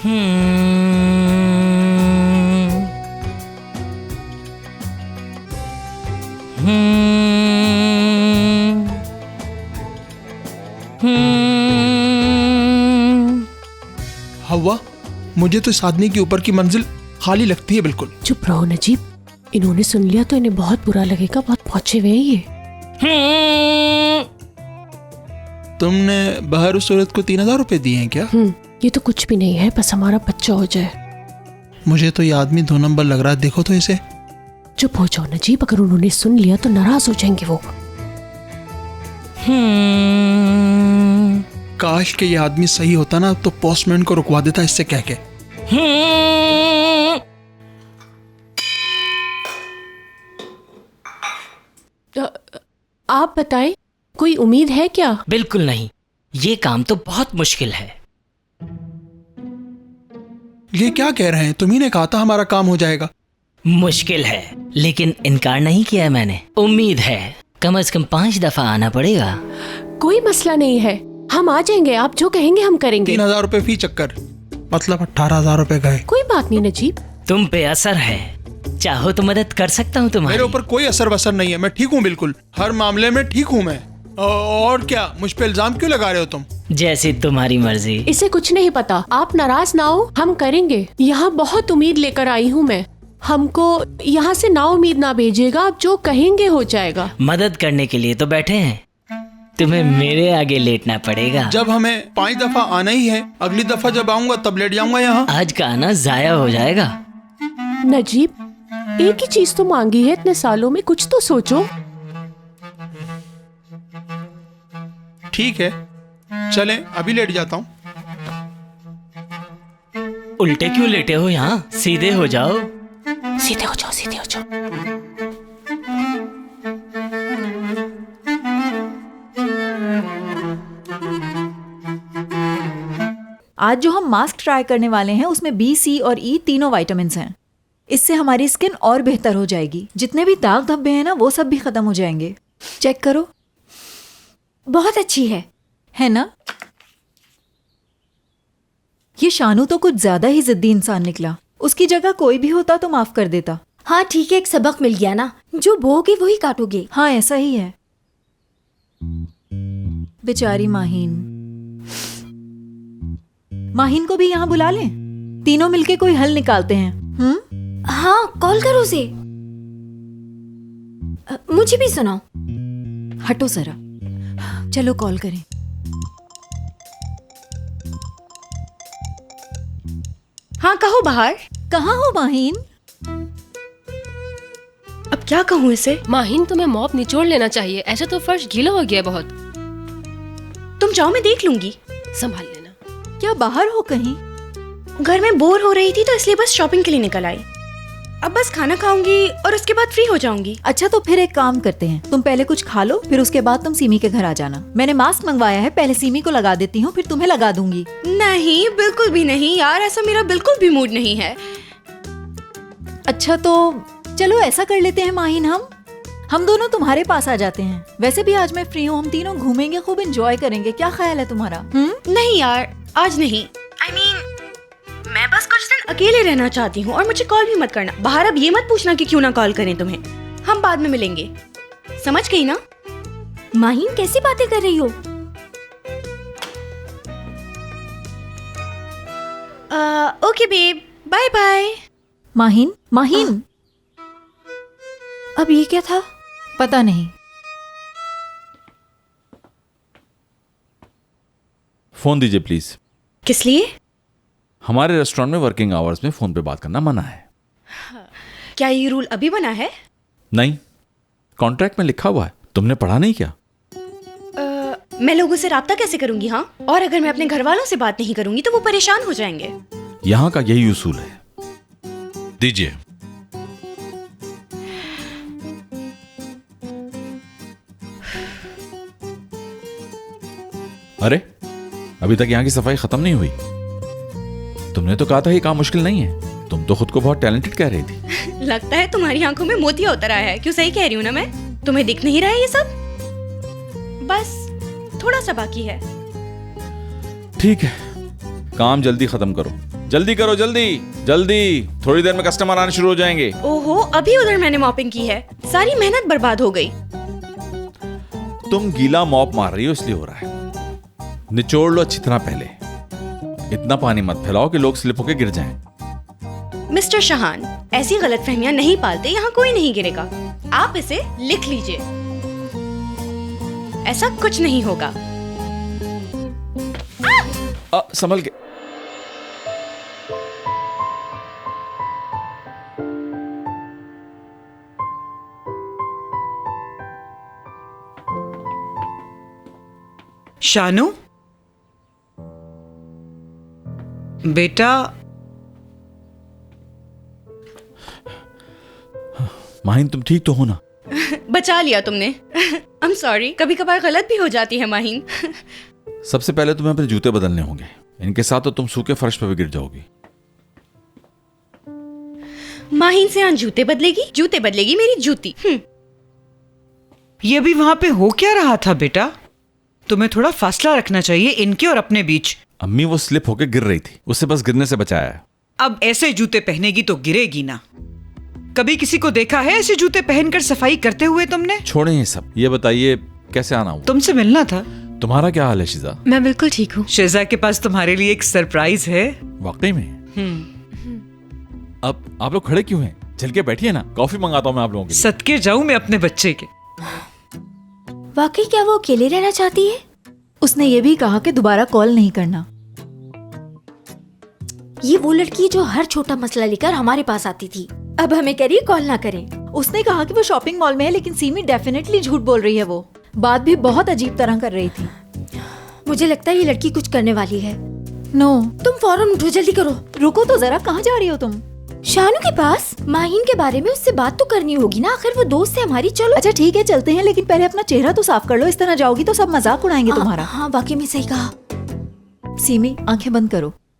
हवा, मुझे तो इस आदमी के ऊपर की मंजिल खाली लगती है बिल्कुल। चुप रहो नजीब, इन्होंने सुन लिया तो इन्हें बहुत बुरा लगेगा, बहुत पहुंचे हुए हैं ये। तुमने बाहर उस औरत को 3000 रुपए दिए हैं क्या? ये तो कुछ भी नहीं है, बस हमारा बच्चा हो जाए। मुझे तो ये आदमी 2 नंबर लग रहा है, देखो तो इसे। चुप हो जाओ नजीब, अगर उन्होंने सुन लिया तो नाराज हो जाएंगे वो। काश के ये आदमी सही होता ना तो पोस्टमैन को रुकवा देता इससे कह के। आप बताएं, कोई उम्मीद है क्या? बिल्कुल नहीं, ये काम तो बहुत मुश्किल है। ये क्या कह रहे हैं? तुम्ही ने कहा था हमारा काम हो जाएगा। मुश्किल है, लेकिन इनकार नहीं किया मैंने। उम्मीद है, कम से कम 5 दफा आना पड़ेगा। कोई मसला नहीं है, हम आ जाएंगे, आप जो कहेंगे हम करेंगे। 3000 रुपए फी चक्कर, मतलब 18000 रुपए गए। कोई बात नहीं नजीब, तुम पे असर है, चाहो तो मदद कर सकता हूँ तुम्हारी। मेरे ऊपर कोई असर वसर नहीं है, मैं ठीक हूँ बिल्कुल, हर मामले में ठीक हूँ मैं। और क्या, मुझ पे इल्जाम क्यों लगा रहे हो तुम? जैसी तुम्हारी मर्जी। इसे कुछ नहीं पता, आप नाराज ना हो, हम करेंगे। यहाँ बहुत उम्मीद लेकर आई हूँ मैं, हमको यहाँ से ना उम्मीद ना भेजिएगा, आप जो कहेंगे हो जाएगा। मदद करने के लिए तो बैठे हैं, तुम्हें मेरे आगे लेटना पड़ेगा। जब हमें 5 दफा आना ही है, अगली दफा जब आऊंगा तब लेट जाऊंगा यहाँ। आज का आना जाया हो जाएगा। नजीब, एक ही चीज तो मांगी है इतने सालों में, कुछ तो सोचो। ठीक है, चलें, अभी लेट जाता हूँ। उल्टे क्यों लेटे हो यहाँ, सीधे हो जाओ। सीधे हो जाओ, सीधे हो जाओ। आज जो हम मास्क ट्राई करने वाले हैं उसमें बी, सी और ई तीनों विटामिन्स हैं। इससे हमारी स्किन और बेहतर हो जाएगी, जितने भी दाग धब्बे हैं ना वो सब भी खत्म हो जाएंगे। चेक करो, बहुत अच्छी है ना? ये शानू तो कुछ ज्यादा ही जिद्दी इंसान निकला, उसकी जगह कोई भी होता तो माफ कर देता। हाँ ठीक है, एक सबक मिल गया ना, जो बोओगे वही काटोगे। हाँ ऐसा ही है। बेचारी माहीन। माहीन को भी यहाँ बुला लें, तीनों मिलके कोई हल निकालते हैं। हाँ कॉल करो उसे, मुझे भी सुनाओ। हटो जरा, चलो कॉल करें। हाँ कहो बाहर। कहाँ हो माहीन? अब क्या कहूँ इसे? माहीन, तुम्हें मॉप निचोड़ लेना चाहिए, ऐसे तो फर्श गीला हो गया बहुत। तुम जाओ, मैं देख लूंगी। संभाल लेना। क्या बाहर हो कहीं? घर में बोर हो रही थी तो इसलिए बस शॉपिंग के लिए निकल आई। अब बस खाना खाऊंगी और उसके बाद फ्री हो जाऊंगी। अच्छा तो फिर एक काम करते हैं, तुम पहले कुछ खा लो, फिर उसके बाद तुम सीमी के घर आ जाना। मैंने मास्क मंगवाया है, पहले सीमी को लगा देती हूँ, फिर तुम्हें लगा दूंगी। नहीं बिल्कुल भी नहीं यार, ऐसा मेरा बिल्कुल भी मूड नहीं है। अच्छा तो चलो ऐसा कर लेते हैं माहीन, हम दोनों तुम्हारे पास आ जाते हैं। वैसे भी आज मैं फ्री हूँ, हम तीनों घूमेंगे, खूब एंजॉय करेंगे। क्या ख्याल है तुम्हारा? नहीं यार आज नहीं। I mean, मैं बस कुछ दिन अकेले रहना चाहती हूँ और मुझे कॉल भी मत करना। बाहर अब ये मत पूछना कि क्यों ना कॉल करें तुम्हें, हम बाद में मिलेंगे, समझ गई ना? माहीन कैसी बातें कर रही हो? Okay babe, bye bye. Maheen अब ये क्या था? पता नहीं। फोन दीजिए प्लीज। किस लिए? हमारे रेस्टोरेंट में वर्किंग आवर्स में फोन पे बात करना मना है। क्या ये रूल अभी बना है? नहीं, कॉन्ट्रैक्ट में लिखा हुआ है, तुमने पढ़ा नहीं क्या? मैं लोगों से राब्ता कैसे करूंगी? हाँ, और अगर मैं अपने घर वालों से बात नहीं करूंगी तो वो परेशान हो जाएंगे। यहाँ का यही उसूल है। दीजिए। अरे अभी तक यहाँ की सफाई खत्म नहीं हुई। तुमने तो कहा था ये काम मुश्किल नहीं है, तुम तो खुद को बहुत टैलेंटेड कह रही थी। लगता है तुम्हारी आंखों में मोतिया उतर आया है। क्यों, सही कह रही हूँ ना मैं? तुम्हें दिख नहीं रहा है ये सब? बस थोड़ा सा बाकी है। ठीक है, काम जल्दी खत्म करो, जल्दी करो, जल्दी जल्दी, थोड़ी देर में कस्टमर आने शुरू हो जाएंगे। ओहो, अभी उधर मैंने मॉपिंग की है, सारी मेहनत बर्बाद हो गई। तुम गीला मॉप मार रही हो इसलिए हो रहा है। निचोड़ लो अच्छी तरह पहले, इतना पानी मत फैलाओ कि लोग स्लिप होके गिर जाएं। मिस्टर शाहान, ऐसी गलतफहमियां नहीं पालते, यहाँ कोई नहीं गिरेगा। आप इसे लिख लीजिए, ऐसा कुछ नहीं होगा। संभल के। शानू बेटा, माहिन तुम ठीक तो हो ना? बचा लिया तुमने। आई एम सॉरी, कभी कभार गलत भी हो जाती है माहिन। सबसे पहले तुम्हें अपने जूते बदलने होंगे, इनके साथ तो तुम सूखे फर्श पर भी गिर जाओगी। माहिन से आज जूते बदलेगी मेरी जूती। ये भी वहां पे हो क्या रहा था बेटा? तुम्हें थोड़ा फासला रखना चाहिए इनके और अपने बीच। अम्मी वो स्लिप होके गिर रही थी, उससे बस गिरने से बचाया है। अब ऐसे जूते पहनेगी तो गिरेगी ना। कभी किसी को देखा है ऐसे जूते पहनकर सफाई करते हुए तुमने? छोड़े ये सब, ये बताइए कैसे आना हुआ? तुमसे मिलना था। तुम्हारा क्या हाल है शिजा? मैं बिल्कुल ठीक हूँ। शेजा के पास तुम्हारे लिए एक सरप्राइज है। वाकई में? अब आप लोग खड़े क्यों हैं? चल के बैठिए ना, कॉफी मंगाता हूँ मैं आप लोगों के लिए। सदके जाऊं मैं अपने बच्चे के। वाकई क्या वो अकेले रहना चाहती है? उसने ये भी कहा कि दोबारा कॉल नहीं करना। ये वो लड़की जो हर छोटा मसला लेकर हमारे पास आती थी, अब हमें कह रही है कॉल ना करें। उसने कहा कि वो शॉपिंग मॉल में है, लेकिन सीमी डेफिनेटली झूठ बोल रही है। वो बात भी बहुत अजीब तरह कर रही थी। मुझे लगता है ये लड़की कुछ करने वाली है। नो, तुम फौरन उठो, जल्दी करो। रुको तो जरा, कहाँ जा रही हो तुम? शानू के पास। माहिन के बारे में उससे बात तो करनी होगी ना, आखिर वो दोस्त है हमारी। चलो। अच्छा ठीक है, चलते हैं, लेकिन पहले अपना चेहरा तो साफ कर लो। इस तरह जाओगी तो सब मजाक उड़ाएंगे तुम्हारा। हाँ, वाकई में सही कहा। सीमी, आंखें बंद करो।